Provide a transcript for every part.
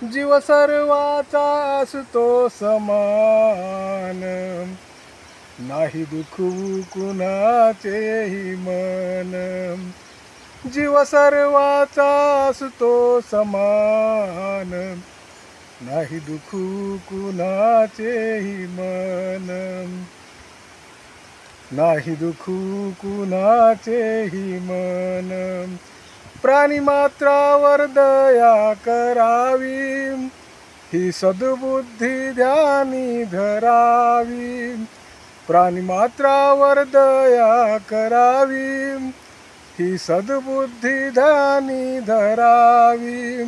जीव सर्वाचा असतो समान, नाही दुखवू कुणाचेही मन. जीव सर्वाचा असतो समान, नाही दुखवू कुणाचेही मन. नाही दुखवू कुणाचेही मन. प्राणी मात्रावर दया करावी, ही सद्बुद्धी ध्यानी धरावी. प्राणी मात्रावर दया करावी, ही सद्बुद्धी ध्यानी धरावी.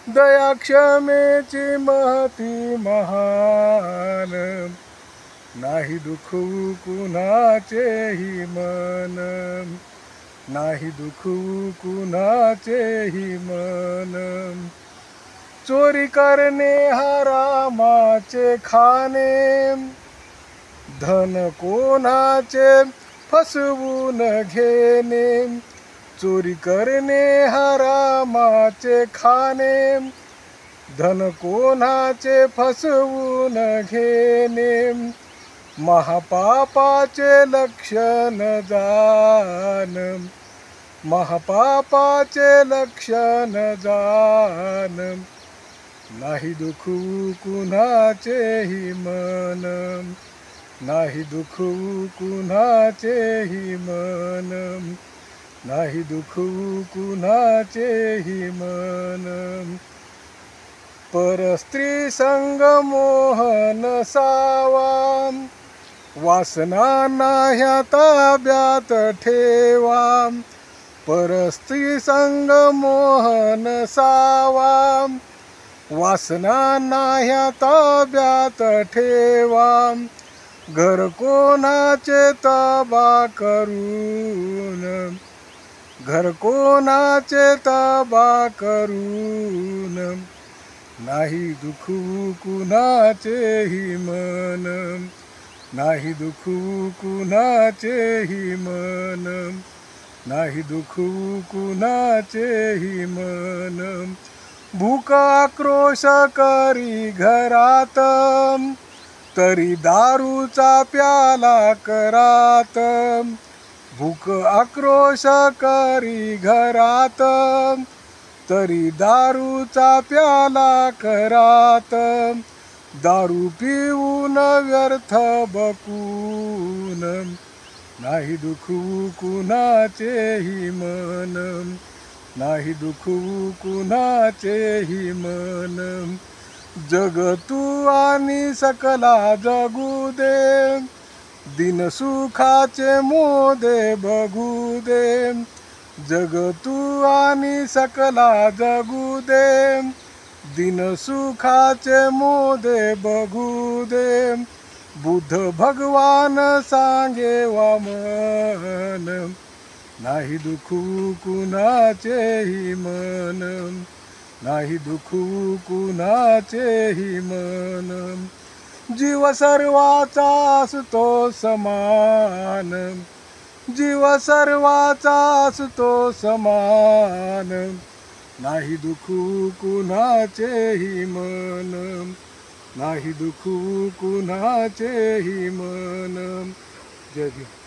दया क्षमेची महती महान, नाही दुखवू कुणाचेही मन. नाही दुखवू कुणाचेही मन. चोरी करणे हरामाचे खाणे, धन कोणाचे फसवून घेणे. चोरी करणे हरामाचे खाणे, धन कोणाचे फसवून घेणे. महापापाचे लक्षण जान, महापापाचे लक्षण जान. नाही दुखवू कुणाचेही मन. नाही दुखवू कुणाचेही मन. नाही दुखवू कुणाचेही मन. परस्त्री संग मोह नसावा, वासना नाह्या ताब्यात ठेवा. परस्त्री संग मोह नसावा, वासना नाह्या ताब्यात ठेवा. घर कोणाचे ताबा करून, घर कोणाचे ताबा करून. नाही दुखवू कुणाचेही मन. नाही दुखवू कुणाचेही मन. नाही दुखवू कुणाचेही मन. भूक आक्रोश करी घरात, तरी दारूचा प्याला करात. भूक आक्रोश करी घरात, तरी दारूचा प्याला करात. दारू पिऊन व्यर्थ बकून, नाही दुखवू कुणाचेही मन. नाही दुखवू कुणाचेही मन. जग तू आणि सकला जगू दे, दिन सुखाचे मोदे बघू दे. जग तू आणि सकला जगू दे, दिन सुखाचे मोदे बघू दे. बुद्ध भगवान सांगे वामन, नाही दुखवू कुणाचेही मन. नाही दुखवू कुणाचेही मन. जीव सर्वाचा असतो समान, जीव सर्वाचा असतो समान. नाही दुखवू कुणाचेही मन. नाही दुखवू कुणाचेही मन. जय भीम.